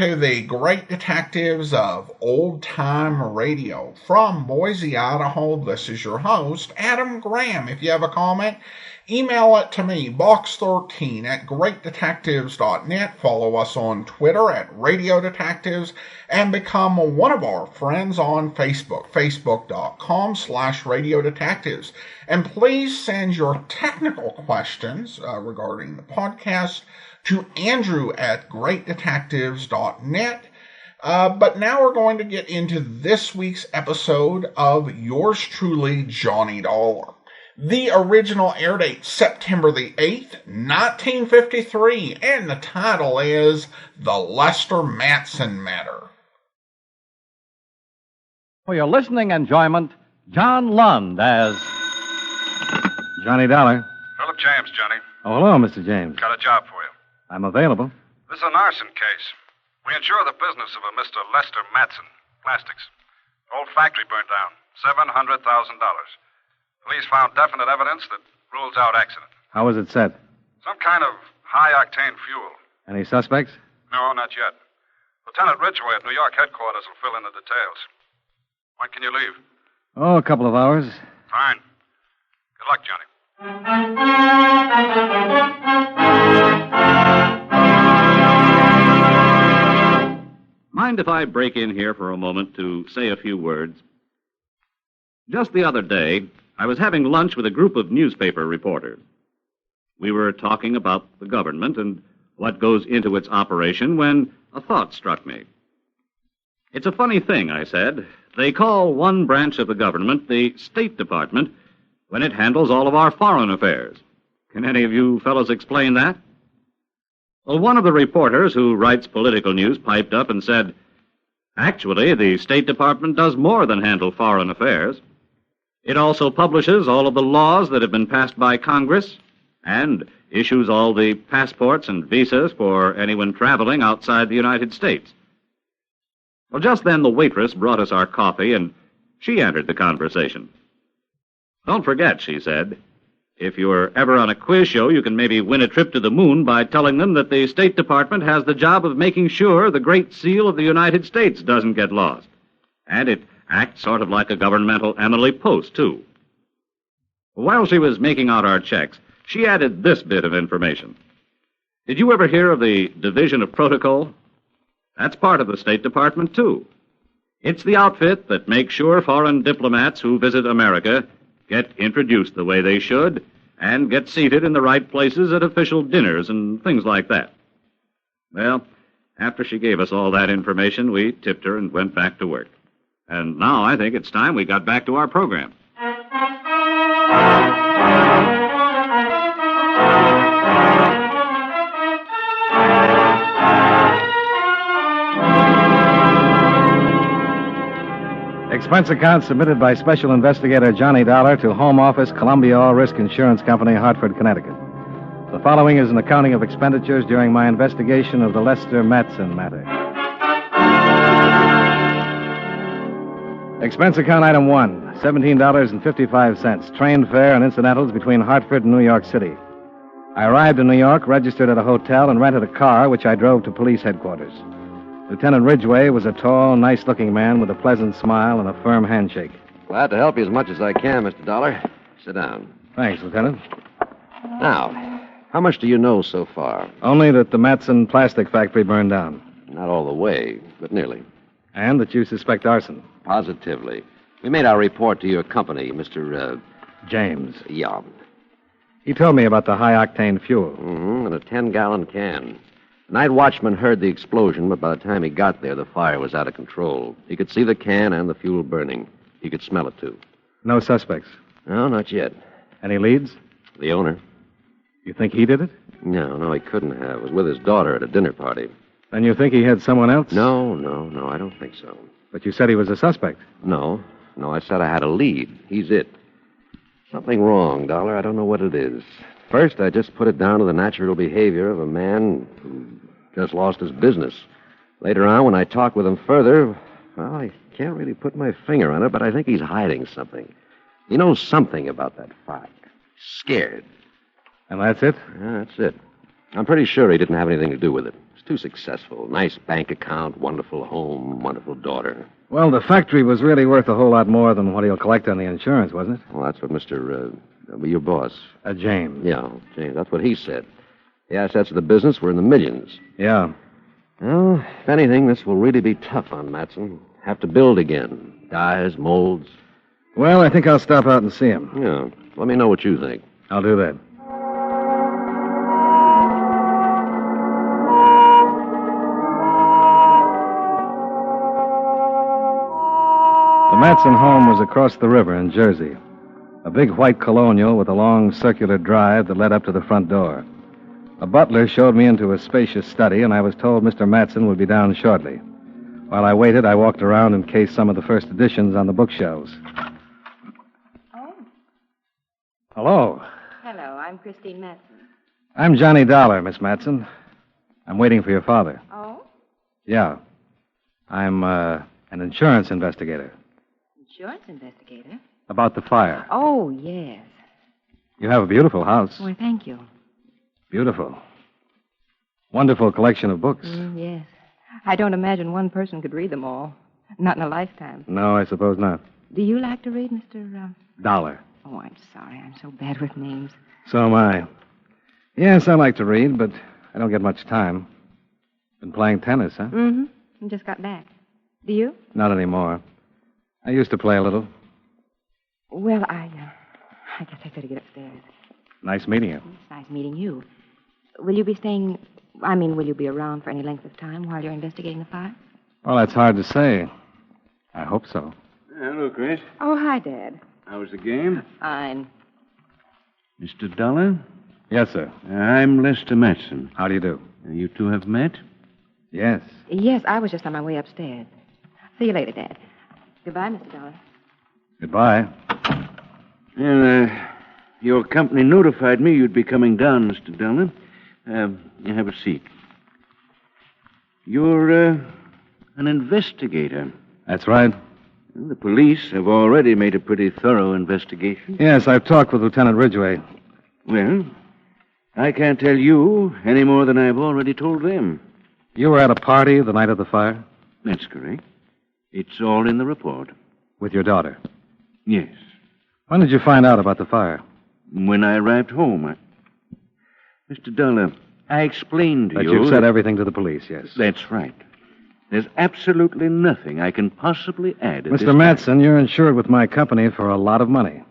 to the Great Detectives of Old Time Radio. From Boise, Idaho, this is your host, Adam Graham. If you have a comment, email it to me, box13 at greatdetectives.net. Follow us on Twitter at Radio Detectives, and become one of our friends on Facebook, facebook.com/Radio Detectives. And please send your technical questions regarding the podcast to Andrew at greatdetectives.net. But now we're going to get into this week's episode of Yours Truly, Johnny Dollar. The original air date, September the 8th, 1953, and the title is The Lester Matson Matter. For your listening enjoyment, John Lund as Johnny Dollar. Philip James, Johnny. Oh, hello, Mr. James. Got a job for you. I'm available. This is an arson case. We insure the business of a Mr. Lester Matson, plastics. Old factory burned down, $700,000. Police found definite evidence that rules out accident. How was it set? Some kind of high-octane fuel. Any suspects? No, not yet. Lieutenant Ridgway at New York headquarters will fill in the details. When can you leave? Oh, a couple of hours. Fine. Good luck, Johnny. Mind if I break in here for a moment to say a few words? Just the other day, I was having lunch with a group of newspaper reporters. We were talking about the government and what goes into its operation when a thought struck me. It's a funny thing, I said. They call one branch of the government the State Department when it handles all of our foreign affairs. Can any of you fellows explain that? Well, one of the reporters who writes political news piped up and said, actually, the State Department does more than handle foreign affairs. It also publishes all of the laws that have been passed by Congress and issues all the passports and visas for anyone traveling outside the United States. Well, just then the waitress brought us our coffee, and she entered the conversation. Don't forget, she said, if you're ever on a quiz show, you can maybe win a trip to the moon by telling them that the State Department has the job of making sure the Great Seal of the United States doesn't get lost. And it acts sort of like a governmental Emily Post, too. While she was making out our checks, she added this bit of information. Did you ever hear of the Division of Protocol? That's part of the State Department, too. It's the outfit that makes sure foreign diplomats who visit America get introduced the way they should and get seated in the right places at official dinners and things like that. Well, after she gave us all that information, we tipped her and went back to work. And now I think it's time we got back to our program. Expense account submitted by Special Investigator Johnny Dollar to Home Office, Columbia All Risk Insurance Company, Hartford, Connecticut. The following is an accounting of expenditures during my investigation of the Lester Matson matter. Expense account item 1, $17.55, train fare and incidentals between Hartford and New York City. I arrived in New York, registered at a hotel, and rented a car, which I drove to police headquarters. Lieutenant Ridgway was a tall, nice-looking man with a pleasant smile and a firm handshake. Glad to help you as much as I can, Mr. Dollar. Sit down. Thanks, Lieutenant. Now, how much do you know so far? Only that the Matson plastic factory burned down. Not all the way, but nearly. And that you suspect arson. Positively. We made our report to your company, Mr. James. Yeah. He told me about the high-octane fuel. Mm-hmm, and a 10-gallon can. The night watchman heard the explosion, but by the time he got there, the fire was out of control. He could see the can and the fuel burning. He could smell it, too. No suspects? No, not yet. Any leads? The owner. You think he did it? No, he couldn't have. He was with his daughter at a dinner party. Then you think he had someone else? No, I don't think so. But you said he was a suspect. No, I said I had a lead. He's it. Something wrong, Dollar. I don't know what it is. First, I just put it down to the natural behavior of a man who just lost his business. Later on, when I talked with him further, well, I can't really put my finger on it, but I think he's hiding something. He knows something about that fire. Scared. And that's it? Yeah, that's it. I'm pretty sure he didn't have anything to do with it. It's too successful. Nice bank account, wonderful home, wonderful daughter. Well, the factory was really worth a whole lot more than what he'll collect on the insurance, wasn't it? Well, that's what your boss. James. Yeah, James, that's what he said. The assets of the business were in the millions. Yeah. Well, if anything, this will really be tough on Matson. Have to build again. Dyes, molds. Well, I think I'll stop out and see him. Yeah. Let me know what you think. I'll do that. The Matson home was across the river in Jersey. A big white colonial with a long circular drive that led up to the front door. A butler showed me into a spacious study, and I was told Mr. Matson would be down shortly. While I waited, I walked around and cased some of the first editions on the bookshelves. Oh. Hello. Hello, I'm Christine Matson. I'm Johnny Dollar, Miss Matson. I'm waiting for your father. Oh? Yeah. I'm an insurance investigator. Insurance investigator? About the fire. Oh, yes. You have a beautiful house. Well, thank you. Beautiful. Wonderful collection of books. Yes. I don't imagine one person could read them all. Not in a lifetime. No, I suppose not. Do you like to read, Mr. Dollar. Oh, I'm sorry. I'm so bad with names. So am I. Yes, I like to read, but I don't get much time. Been playing tennis, huh? Mm-hmm. I just got back. Do you? Not anymore. I used to play a little. Well, I guess I better get upstairs. Nice meeting you. It's nice meeting you. Will you be will you be around for any length of time while you're investigating the fire? Well, that's hard to say. I hope so. Hello, Chris. Oh, hi, Dad. How was the game? Fine. Mr. Dollar? Yes, sir. I'm Lester Matson. How do you do? You two have met? Yes. Yes, I was just on my way upstairs. See you later, Dad. Goodbye, Mr. Dollar. Goodbye. Well, your company notified me you'd be coming down, Mr. Dollar. You have a seat. You're an investigator. That's right. Well, the police have already made a pretty thorough investigation. Yes, I've talked with Lieutenant Ridgway. Well, I can't tell you any more than I've already told them. You were at a party the night of the fire? That's correct. It's all in the report. With your daughter? Yes. When did you find out about the fire? When I arrived home, Mr. Dollar, I explained to But you... you've said everything to the police, yes. That's right. There's absolutely nothing I can possibly add at this Mr. time. Matson, you're insured with my company for a lot of money.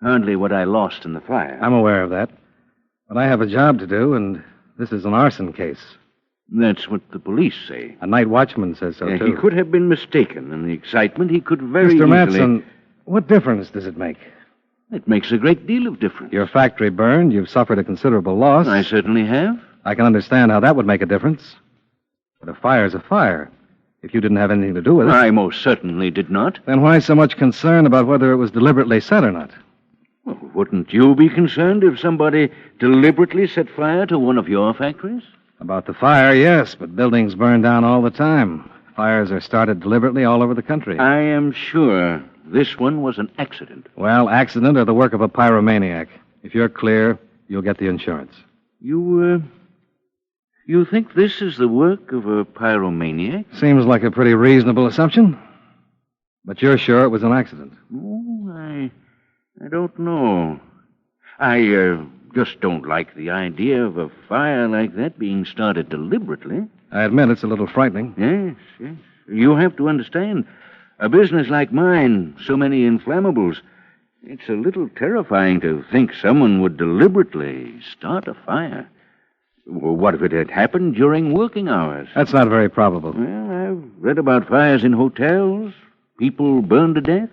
Hardly what I lost in the fire. I'm aware of that. But I have a job to do, and this is an arson case. That's what the police say. A night watchman says so, too. He could have been mistaken. In the excitement, he could very Mr. easily... Matson, what difference does it make? It makes a great deal of difference. Your factory burned. You've suffered a considerable loss. I certainly have. I can understand how that would make a difference. But a fire's a fire. If you didn't have anything to do with it... I most certainly did not. Then why so much concern about whether it was deliberately set or not? Well, wouldn't you be concerned if somebody deliberately set fire to one of your factories? About the fire, yes, but buildings burn down all the time. Fires are started deliberately all over the country. I am sure this one was an accident. Well, accident or the work of a pyromaniac. If you're clear, you'll get the insurance. You think this is the work of a pyromaniac? Seems like a pretty reasonable assumption. But you're sure it was an accident? Oh, I don't know. I just don't like the idea of a fire like that being started deliberately. I admit it's a little frightening. Yes. You have to understand, a business like mine, so many inflammables, it's a little terrifying to think someone would deliberately start a fire. Well, what if it had happened during working hours? That's not very probable. Well, I've read about fires in hotels. People burned to death.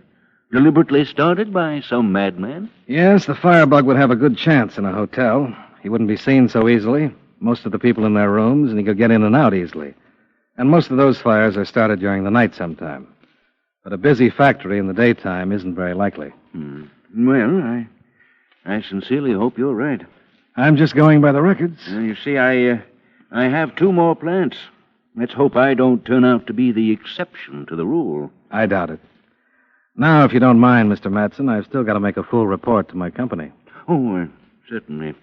Deliberately started by some madman? Yes, the firebug would have a good chance in a hotel. He wouldn't be seen so easily. Most of the people in their rooms, and he could get in and out easily. And most of those fires are started during the night sometime. But a busy factory in the daytime isn't very likely. Well, I sincerely hope you're right. I'm just going by the records. You see, I have 2 more plants. Let's hope I don't turn out to be the exception to the rule. I doubt it. Now, if you don't mind, Mr. Matson, I've still got to make a full report to my company. Oh, certainly.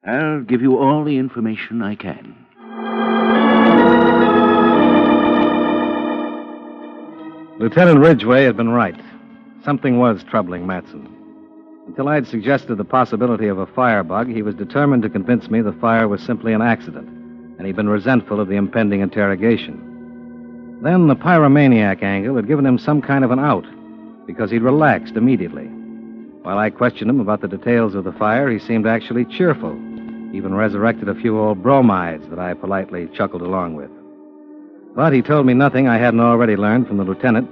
I'll give you all the information I can. Lieutenant Ridgway had been right. Something was troubling Matson. Until I'd suggested the possibility of a firebug, he was determined to convince me the fire was simply an accident, and he'd been resentful of the impending interrogation. Then the pyromaniac angle had given him some kind of an out, because he'd relaxed immediately. While I questioned him about the details of the fire, he seemed actually cheerful, even resurrected a few old bromides that I politely chuckled along with. But he told me nothing I hadn't already learned from the lieutenant,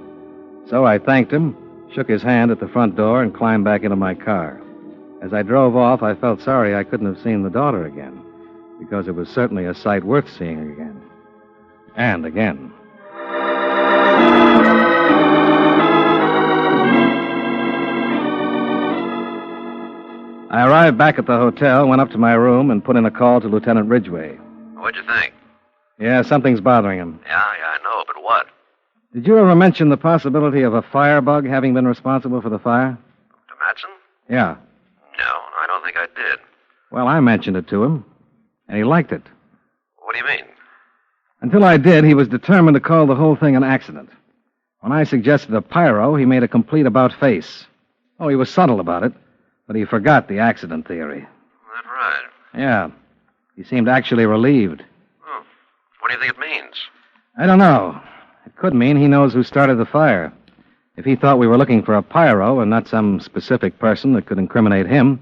so I thanked him, shook his hand at the front door, and climbed back into my car. As I drove off, I felt sorry I couldn't have seen the daughter again, because it was certainly a sight worth seeing again. And again. I arrived back at the hotel, went up to my room, and put in a call to Lieutenant Ridgway. What'd you think? Yeah, something's bothering him. Yeah, I know, but what? Did you ever mention the possibility of a firebug having been responsible for the fire? To Matson? Yeah. No, I don't think I did. Well, I mentioned it to him, and he liked it. What do you mean? Until I did, he was determined to call the whole thing an accident. When I suggested a pyro, he made a complete about-face. Oh, he was subtle about it, but he forgot the accident theory. That's right. Yeah. He seemed actually relieved. What do you think it means? I don't know. It could mean he knows who started the fire. If he thought we were looking for a pyro and not some specific person that could incriminate him,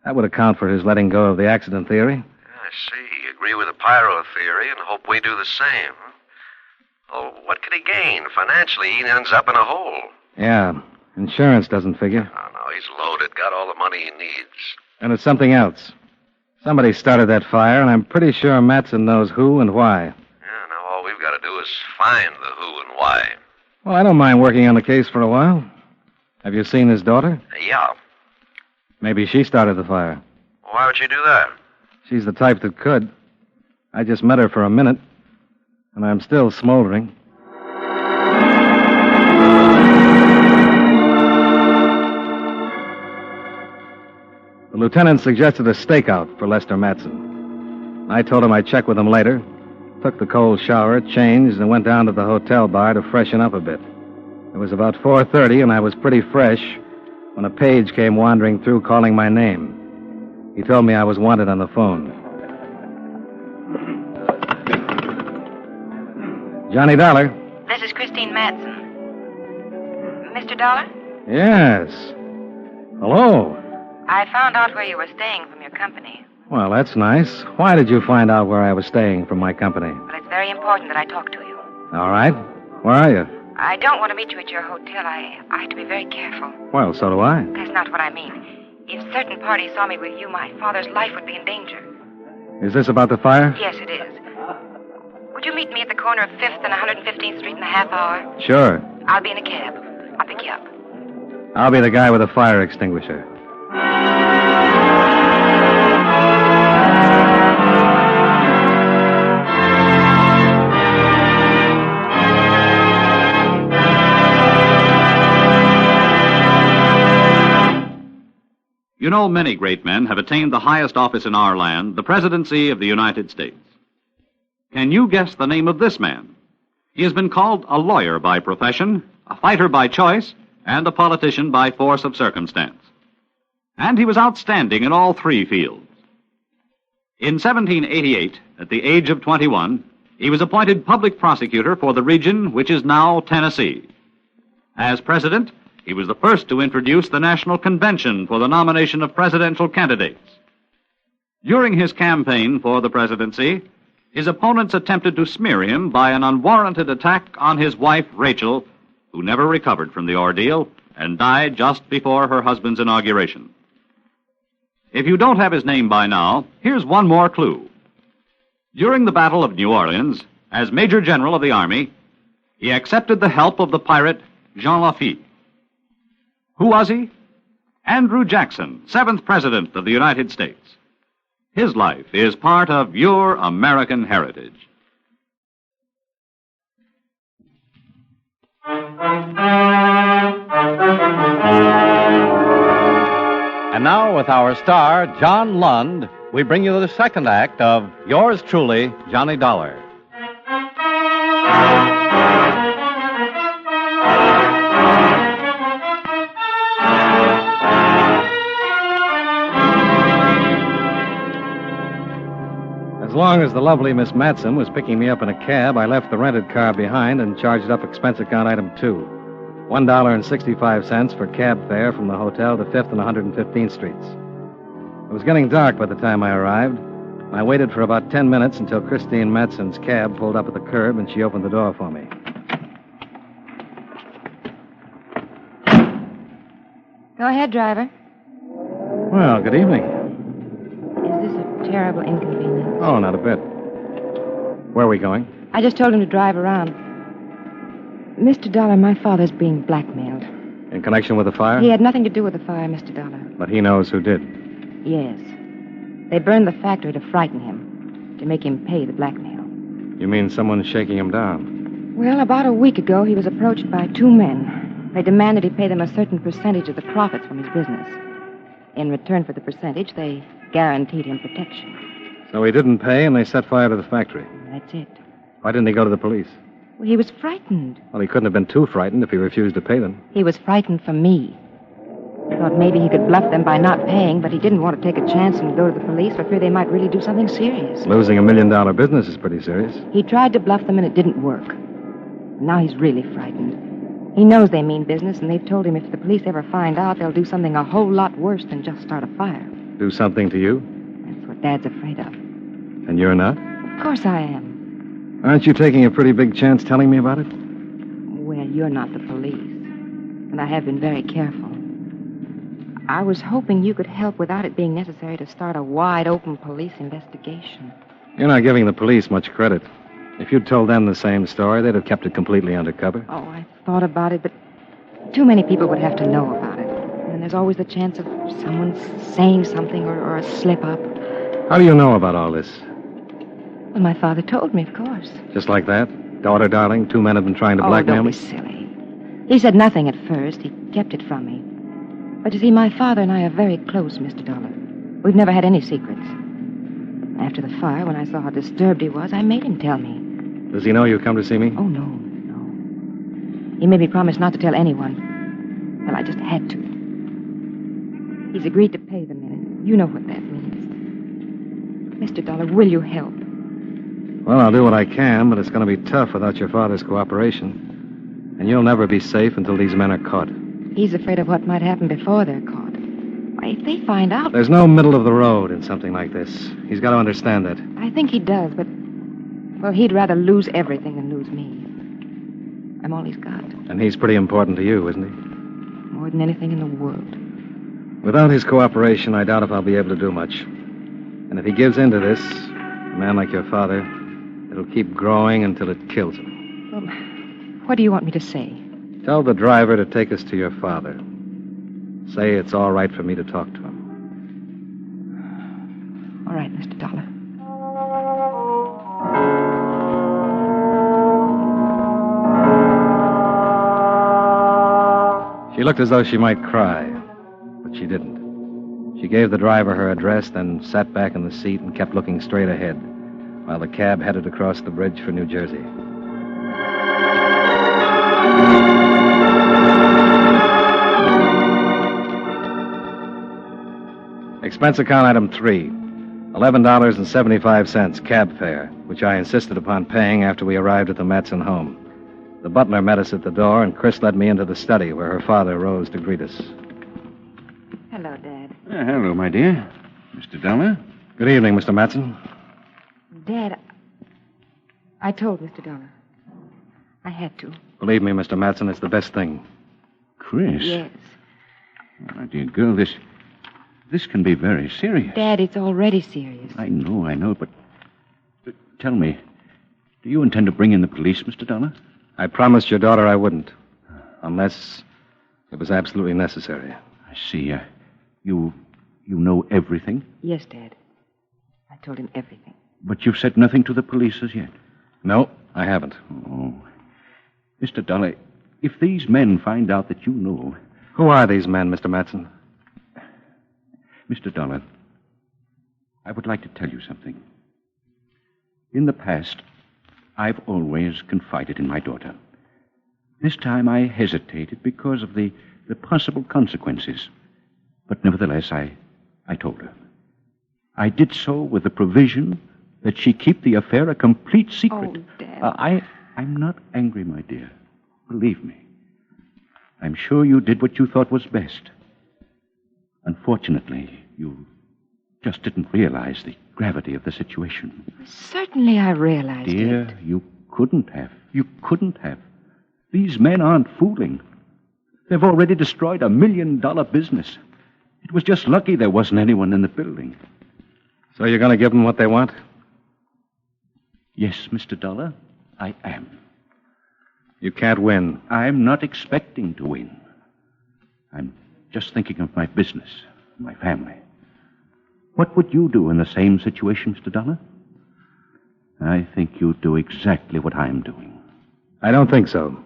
that would account for his letting go of the accident theory. I see. You agree with the pyro theory and hope we do the same. Oh, what could he gain? Financially, he ends up in a hole. Yeah. Insurance doesn't figure. Oh, no, he's loaded. Got all the money he needs. And it's something else. Somebody started that fire, and I'm pretty sure Matson knows who and why. Yeah, now all we've got to do is find the who and why. Well, I don't mind working on the case for a while. Have you seen his daughter? Yeah. Maybe she started the fire. Why would you do that? She's the type that could. I just met her for a minute, and I'm still smoldering. The lieutenant suggested a stakeout for Lester Matson. I told him I'd check with him later, took the cold shower, changed, and went down to the hotel bar to freshen up a bit. It was about 4:30, and I was pretty fresh when a page came wandering through calling my name. He told me I was wanted on the phone. Johnny Dollar. This is Christine Matson. Mr. Dollar? Yes. Hello. I found out where you were staying from your company. Well, that's nice. Why did you find out where I was staying from my company? Well, it's very important that I talk to you. All right. Where are you? I don't want to meet you at your hotel. I have to be very careful. Well, so do I. That's not what I mean. If certain parties saw me with you, my father's life would be in danger. Is this about the fire? Yes, it is. Would you meet me at the corner of 5th and 115th Street in a half hour? Sure. I'll be in a cab. I'll pick you up. I'll be the guy with the fire extinguisher. You know, many great men have attained the highest office in our land, the presidency of the United States. Can you guess the name of this man? He has been called a lawyer by profession, a fighter by choice, and a politician by force of circumstance. And he was outstanding in all three fields. In 1788, at the age of 21, he was appointed public prosecutor for the region which is now Tennessee. As president, he was the first to introduce the National Convention for the nomination of presidential candidates. During his campaign for the presidency, his opponents attempted to smear him by an unwarranted attack on his wife, Rachel, who never recovered from the ordeal and died just before her husband's inauguration. If you don't have his name by now, here's one more clue. During the Battle of New Orleans, as Major General of the Army, he accepted the help of the pirate Jean Lafitte. Who was he? Andrew Jackson, 7th President of the United States. His life is part of your American heritage. And now, with our star, John Lund, we bring you the second act of Yours Truly, Johnny Dollar. As long as the lovely Miss Matson was picking me up in a cab, I left the rented car behind and charged up expense account item 2. $1.65 for cab fare from the hotel to 5th and 115th Streets. It was getting dark by the time I arrived. I waited for about 10 minutes until Christine Matson's cab pulled up at the curb and she opened the door for me. Go ahead, driver. Well, good evening. Is this a terrible inconvenience? Oh, not a bit. Where are we going? I just told him to drive around. Mr. Dollar, my father's being blackmailed. In connection with the fire? He had nothing to do with the fire, Mr. Dollar. But he knows who did. Yes. They burned the factory to frighten him, to make him pay the blackmail. You mean someone's shaking him down? Well, about a week ago, he was approached by 2 men. They demanded he pay them a certain percentage of the profits from his business. In return for the percentage, they guaranteed him protection. So he didn't pay, and they set fire to the factory. That's it. Why didn't he go to the police? Well, he was frightened. Well, he couldn't have been too frightened if he refused to pay them. He was frightened for me. He thought maybe he could bluff them by not paying, but he didn't want to take a chance and go to the police for fear they might really do something serious. Losing $1 million business is pretty serious. He tried to bluff them, and it didn't work. Now he's really frightened. He knows they mean business, and they've told him if the police ever find out, they'll do something a whole lot worse than just start a fire. Do something to you? That's what Dad's afraid of. And you're not? Of course I am. Aren't you taking a pretty big chance telling me about it? Well, you're not the police, and I have been very careful. I was hoping you could help without it being necessary to start a wide-open police investigation. You're not giving the police much credit. If you'd told them the same story, they'd have kept it completely undercover. Oh, I thought about it, but too many people would have to know about it. And there's always the chance of someone saying something or a slip-up. How do you know about all this? Well, my father told me, of course. Just like that? Daughter, darling, 2 men have been trying to blackmail me? Don't be silly. He said nothing at first. He kept it from me. But you see, my father and I are very close, Mr. Dollar. We've never had any secrets. After the fire, when I saw how disturbed he was, I made him tell me. Does he know you come to see me? Oh, no. He made me promise not to tell anyone. Well, I just had to. He's agreed to pay the men, and you know what that means. Mr. Dollar, will you help? Well, I'll do what I can, but it's going to be tough without your father's cooperation. And you'll never be safe until these men are caught. He's afraid of what might happen before they're caught. Why, if they find out... There's no middle of the road in something like this. He's got to understand that. I think he does, but... Well, he'd rather lose everything than lose me. I'm all he's got. And he's pretty important to you, isn't he? More than anything in the world. Without his cooperation, I doubt if I'll be able to do much. And if he gives in to this, a man like your father, it'll keep growing until it kills him. Well, what do you want me to say? Tell the driver to take us to your father. Say it's all right for me to talk to him. All right, Mr. Dollar. She looked as though she might cry, but she didn't. She gave the driver her address, then sat back in the seat and kept looking straight ahead while the cab headed across the bridge for New Jersey. Expense account item 3, $11.75 cab fare, which I insisted upon paying after we arrived at the Matson home. The butler met us at the door, and Chris led me into the study where her father rose to greet us. Hello, Dad. Hello, my dear. Mr. Dollar? Good evening, Mr. Matson. Dad, I told Mr. Dollar. I had to. Believe me, Mr. Matson, it's the best thing. Chris? Yes. Oh, my dear girl, this can be very serious. Dad, it's already serious. I know, but tell me, do you intend to bring in the police, Mr. Dollar? I promised your daughter I wouldn't, unless it was absolutely necessary. I see. You know everything? Yes, Dad. I told him everything. But you've said nothing to the police as yet? No, I haven't. Oh. Mr. Dollar, if these men find out that you know... Who are these men, Mr. Matson? Mr. Dollar, I would like to tell you something. In the past, I've always confided in my daughter. This time I hesitated because of the possible consequences. But nevertheless, I told her. I did so with the provision that she keep the affair a complete secret. Oh, Dad. I'm not angry, my dear. Believe me. I'm sure you did what you thought was best. Unfortunately, you just didn't realize the gravity of the situation. Certainly I realized it. Dear, you couldn't have. You couldn't have. These men aren't fooling. They've already destroyed $1 million business. It was just lucky there wasn't anyone in the building. So you're going to give them what they want? Yes, Mr. Dollar, I am. You can't win. I'm not expecting to win. I'm just thinking of my business, my family. What would you do in the same situation, Mr. Dollar? I think you'd do exactly what I'm doing. I don't think so.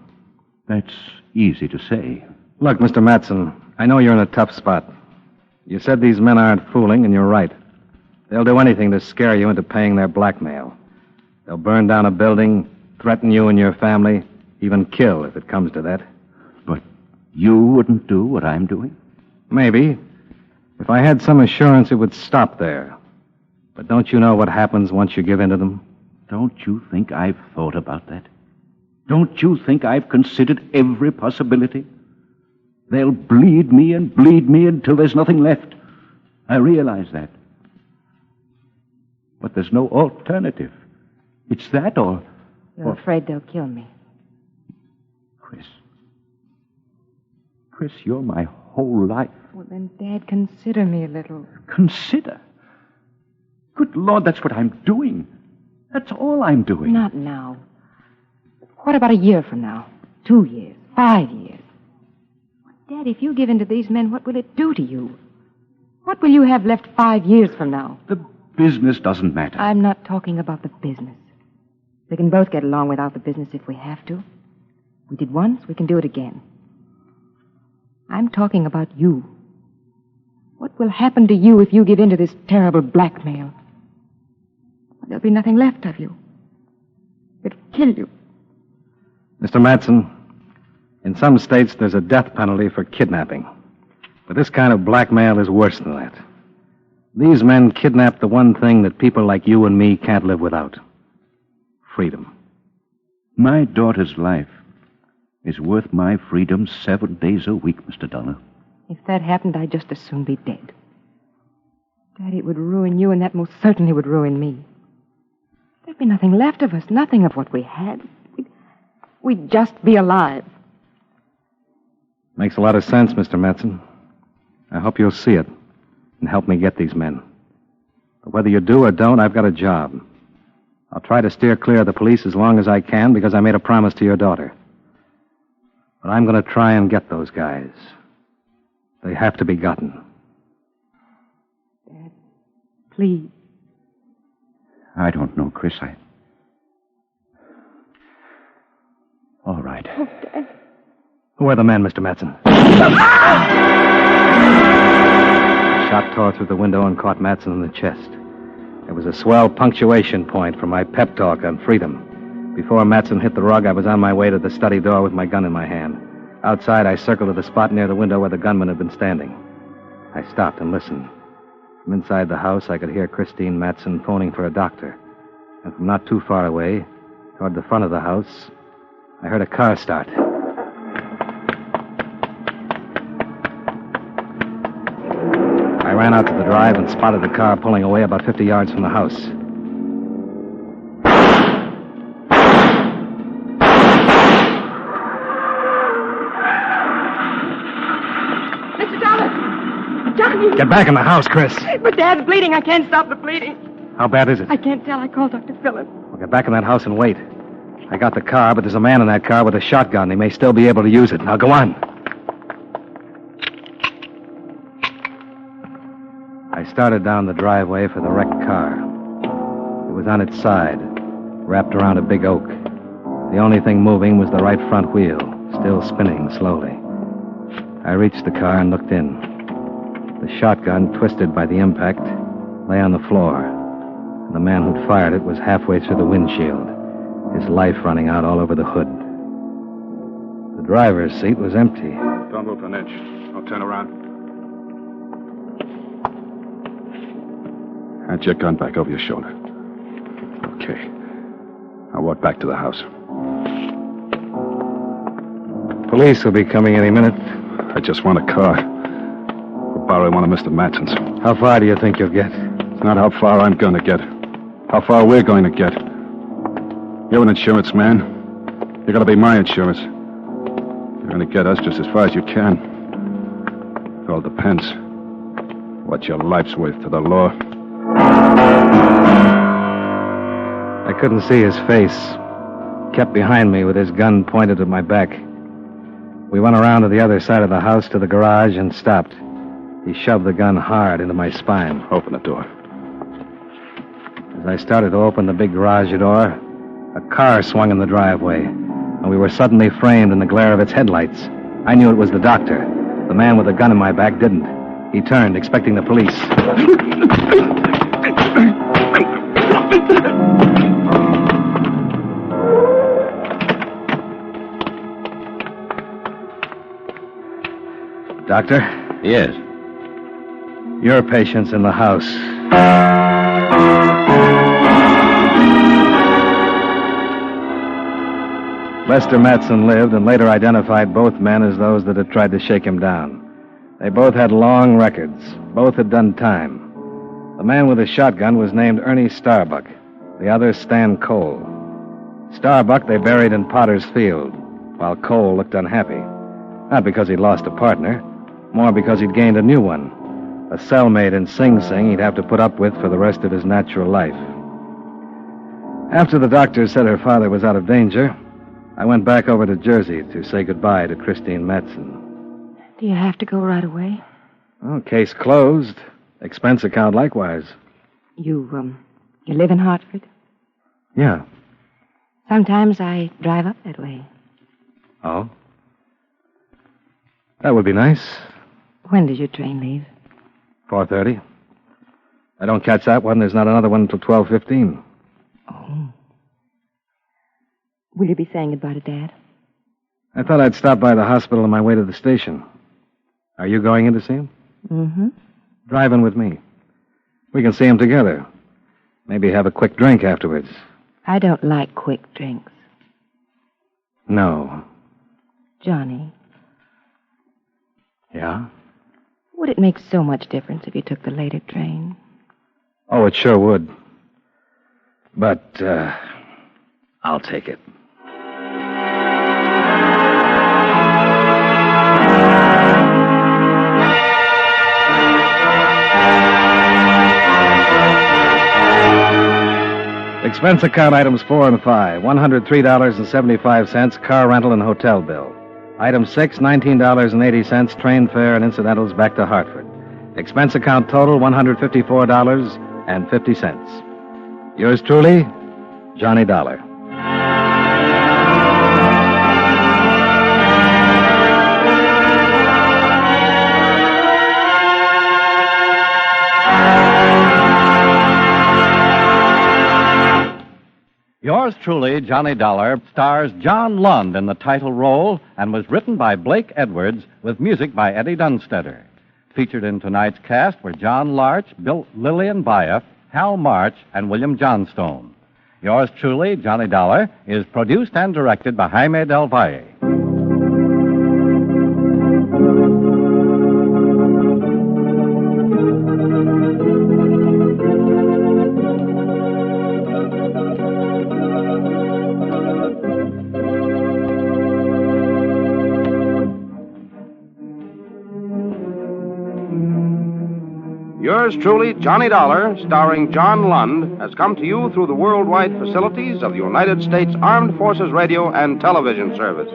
That's easy to say. Look, Mr. Matson, I know you're in a tough spot. You said these men aren't fooling, and you're right. They'll do anything to scare you into paying their blackmail. They'll burn down a building, threaten you and your family, even kill if it comes to that. But you wouldn't do what I'm doing? Maybe. If I had some assurance it would stop there. But don't you know what happens once you give in to them? Don't you think I've thought about that? Don't you think I've considered every possibility? They'll bleed me until there's nothing left. I realize that. But there's no alternative. It's that or... You're afraid they'll kill me. Chris, you're my whole life. Well, then, Dad, consider me a little. Consider? Good Lord, that's what I'm doing. That's all I'm doing. Not now. What about a year from now? 2 years? 5 years? Dad, if you give in to these men, what will it do to you? What will you have left 5 years from now? The business doesn't matter. I'm not talking about the business. We can both get along without the business if we have to. We did once, we can do it again. I'm talking about you. What will happen to you if you give in to this terrible blackmail? There'll be nothing left of you. It'll kill you. Mr. Matson, in some states there's a death penalty for kidnapping. But this kind of blackmail is worse than that. These men kidnap the one thing that people like you and me can't live without. Freedom. My daughter's life is worth my freedom 7 days a week, Mr. Dollar. If that happened, I'd just as soon be dead. Daddy, it would ruin you, and that most certainly would ruin me. There'd be nothing left of us, nothing of what we had. We'd just be alive. Makes a lot of sense, Mr. Matson. I hope you'll see it and help me get these men. But whether you do or don't, I've got a job. I'll try to steer clear of the police as long as I can because I made a promise to your daughter. But I'm going to try and get those guys. They have to be gotten. Dad, please. I don't know, Chris. All right. Oh, Dad. Who are the men, Mr. Matson? Shot tore through the window and caught Matson in the chest. It was a swell punctuation point for my pep talk on freedom. Before Matson hit the rug, I was on my way to the study door with my gun in my hand. Outside, I circled to the spot near the window where the gunman had been standing. I stopped and listened. From inside the house, I could hear Christine Matson phoning for a doctor. And from not too far away, toward the front of the house, I heard a car start. I ran out to the drive and spotted the car pulling away about 50 yards from the house. Get back in the house, Chris. But Dad's bleeding. I can't stop the bleeding. How bad is it? I can't tell. I called Dr. Phillips. Well, get back in that house and wait. I got the car, but there's a man in that car with a shotgun. He may still be able to use it. Now, go on. I started down the driveway for the wrecked car. It was on its side, wrapped around a big oak. The only thing moving was the right front wheel, still spinning slowly. I reached the car and looked in. The shotgun, twisted by the impact, lay on the floor. And the man who'd fired it was halfway through the windshield, his life running out all over the hood. The driver's seat was empty. Don't move an inch. I'll turn around. Hand your gun back over your shoulder. Okay. I'll walk back to the house. Police will be coming any minute. I just want a car. We're borrowing one of Mr. Matson's. How far do you think you'll get? It's not how far I'm going to get. How far we're going to get. You're an insurance man. You're going to be my insurance. You're going to get us just as far as you can. It all depends. What your life's worth to the law. I couldn't see his face. Kept behind me with his gun pointed at my back. We went around to the other side of the house to the garage and stopped. He shoved the gun hard into my spine. Open the door. As I started to open the big garage door, a car swung in the driveway, and we were suddenly framed in the glare of its headlights. I knew it was the doctor. The man with the gun in my back didn't. He turned, expecting the police. Doctor? Yes. Your patient's in the house. Lester Matson lived and later identified both men as those that had tried to shake him down. They both had long records. Both had done time. The man with the shotgun was named Ernie Starbuck. The other, Stan Cole. Starbuck they buried in Potter's Field, while Cole looked unhappy. Not because he'd lost a partner, more because he'd gained a new one. A cellmate in Sing Sing he'd have to put up with for the rest of his natural life. After the doctor said her father was out of danger, I went back over to Jersey to say goodbye to Christine Matson. Do you have to go right away? Well, case closed. Expense account likewise. You live in Hartford? Yeah. Sometimes I drive up that way. Oh? That would be nice. When does your train leave? 4:30. I don't catch that one. There's not another one until 12:15. Oh. Will you be saying goodbye to Dad? I thought I'd stop by the hospital on my way to the station. Are you going in to see him? Mm-hmm. Drive in with me. We can see him together. Maybe have a quick drink afterwards. I don't like quick drinks. No. Johnny, Yeah? would it make so much difference if you took the later train? Oh, it sure would. But, I'll take it. Expense account items 4 and 5, $103.75, car rental and hotel bill. Item 6, $19.80, train fare and incidentals back to Hartford. Expense account total, $154.50. Yours truly, Johnny Dollar. Yours truly, Johnny Dollar, stars John Lund in the title role and was written by Blake Edwards with music by Eddie Dunstetter. Featured in tonight's cast were John Larch, Lillian Byatt, Hal March, and William Johnstone. Yours truly, Johnny Dollar, is produced and directed by Jaime Del Valle. Yours truly, Johnny Dollar, starring John Lund, has come to you through the worldwide facilities of the United States Armed Forces Radio and Television Service.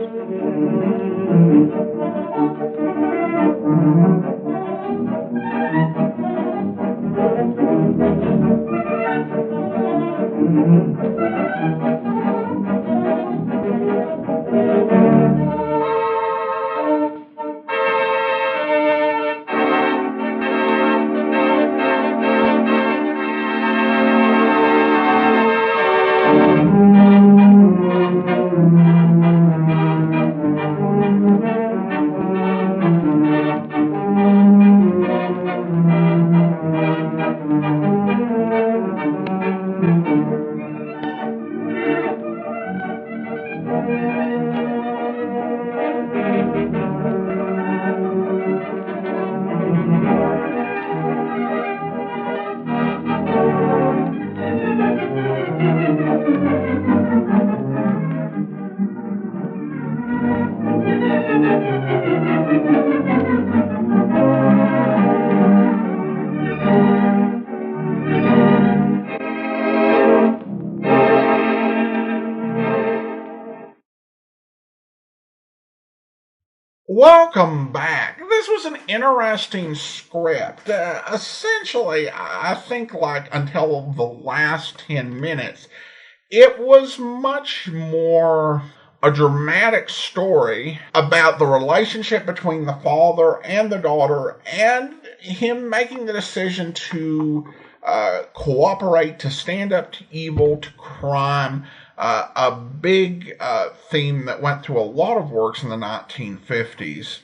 Welcome back. This was an interesting script. Essentially, I think like until the last 10 minutes, it was much more a dramatic story about the relationship between the father and the daughter and him making the decision to cooperate, to stand up to evil, to crime. A big theme that went through a lot of works in the 1950s,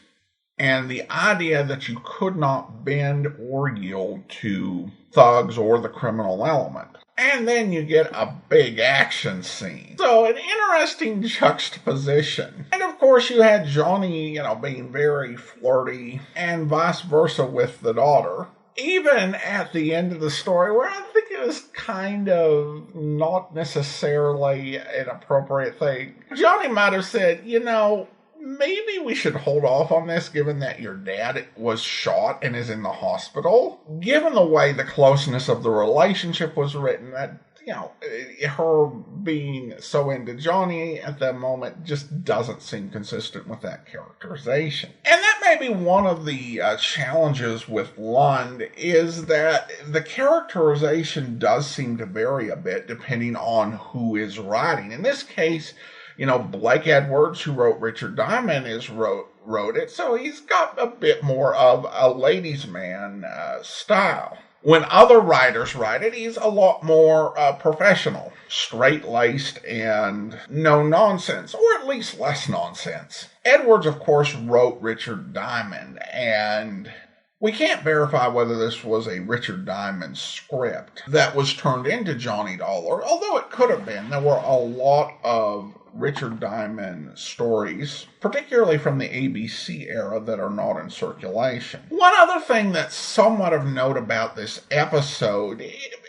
and the idea that you could not bend or yield to thugs or the criminal element. And then you get a big action scene. So an interesting juxtaposition. And of course you had Johnny, being very flirty, and vice versa with the daughter. Even at the end of the story, where I think it was kind of not necessarily an appropriate thing, Johnny might have said, maybe we should hold off on this given that your dad was shot and is in the hospital. Given the way the closeness of the relationship was written, that, her being so into Johnny at that moment just doesn't seem consistent with that characterization. And that may be one of the challenges with Lund, is that the characterization does seem to vary a bit depending on who is writing. In this case, Blake Edwards, who wrote Richard Diamond, wrote it, so he's got a bit more of a ladies' man style. When other writers write it, he's a lot more professional, straight-laced, and no nonsense, or at least less nonsense. Edwards, of course, wrote Richard Diamond, and we can't verify whether this was a Richard Diamond script that was turned into Johnny Dollar, although it could have been. There were a lot of Richard Diamond stories, particularly from the ABC era, that are not in circulation. One other thing that's somewhat of note about this episode,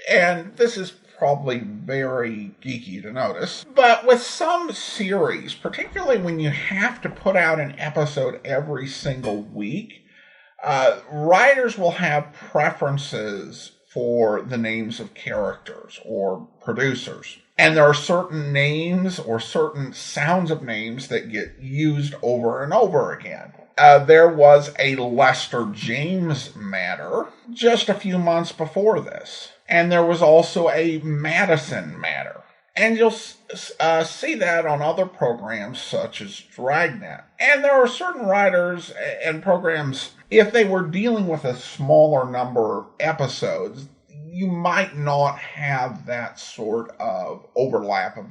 and this is probably very geeky to notice, but with some series, particularly when you have to put out an episode every single week, writers will have preferences for the names of characters or producers. And there are certain names or certain sounds of names that get used over and over again. There was a Lester James matter just a few months before this. And there was also a Madison matter. And you'll see that on other programs such as Dragnet. And there are certain writers and programs, if they were dealing with a smaller number of episodes, you might not have that sort of overlap of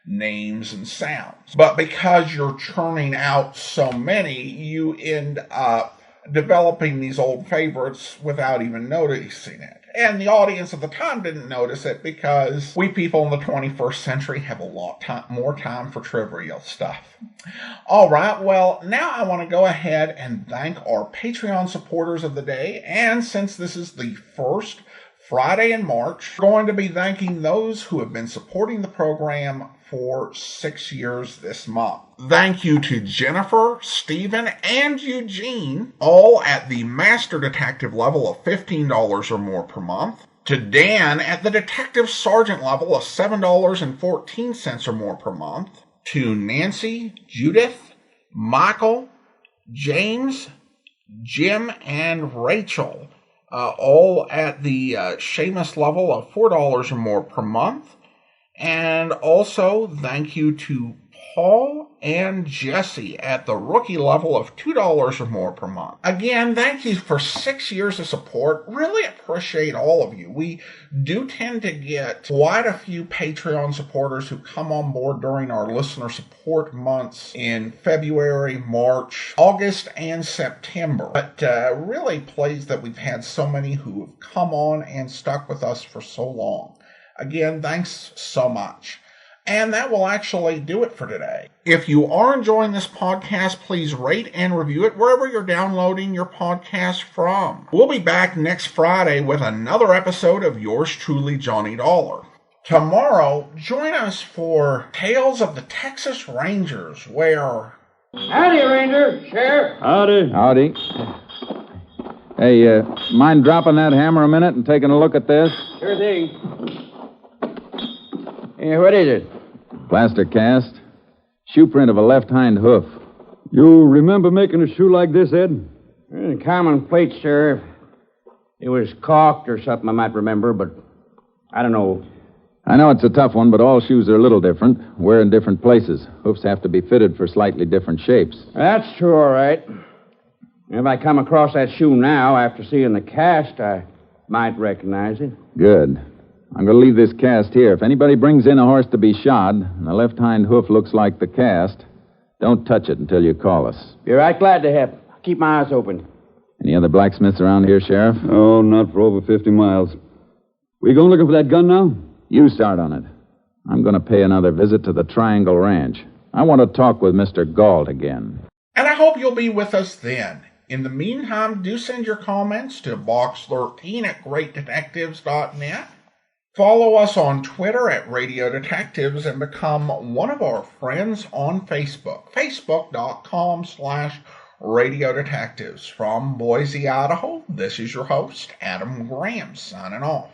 names and sounds. But because you're churning out so many, you end up developing these old favorites without even noticing it. And the audience at the time didn't notice it because we people in the 21st century have a lot more time for trivial stuff. All right, well, now I want to go ahead and thank our Patreon supporters of the day. And since this is the first Friday in March, we're going to be thanking those who have been supporting the program for 6 years this month. Thank you to Jennifer, Stephen, and Eugene, all at the Master Detective level of $15 or more per month. To Dan at the Detective Sergeant level of $7.14 or more per month. To Nancy, Judith, Michael, James, Jim, and Rachel, all at the Seamus level of $4 or more per month. And also, thank you to Paul and Jesse at the rookie level of $2 or more per month. Again, thank you for 6 years of support. Really appreciate all of you. We do tend to get quite a few Patreon supporters who come on board during our listener support months in February, March, August, and September. But really pleased that we've had so many who have come on and stuck with us for so long. Again, thanks so much. And that will actually do it for today. If you are enjoying this podcast, please rate and review it wherever you're downloading your podcast from. We'll be back next Friday with another episode of yours truly, Johnny Dollar. Tomorrow, join us for Tales of the Texas Rangers, where Howdy, Ranger. Sheriff. Howdy. Howdy. Hey, mind dropping that hammer a minute and taking a look at this? Sure thing. Hey, what is it? Plaster cast. Shoe print of a left hind hoof. You remember making a shoe like this, Ed? Common plate, Sheriff. It was caulked or something I might remember, but I don't know. I know it's a tough one, but all shoes are a little different. Wear in different places. Hoofs have to be fitted for slightly different shapes. That's true, all right. If I come across that shoe now, after seeing the cast, I might recognize it. Good. I'm going to leave this cast here. If anybody brings in a horse to be shod, and the left hind hoof looks like the cast, don't touch it until you call us. Be right glad to help. Keep my eyes open. Any other blacksmiths around here, Sheriff? Oh, not for over 50 miles. We going looking for that gun now? You start on it. I'm going to pay another visit to the Triangle Ranch. I want to talk with Mr. Galt again. And I hope you'll be with us then. In the meantime, do send your comments to box13@greatdetectives.net. Follow us on Twitter at Radio Detectives and become one of our friends on Facebook. Facebook.com/Radio Detectives. From Boise, Idaho, this is your host, Adam Graham, signing off.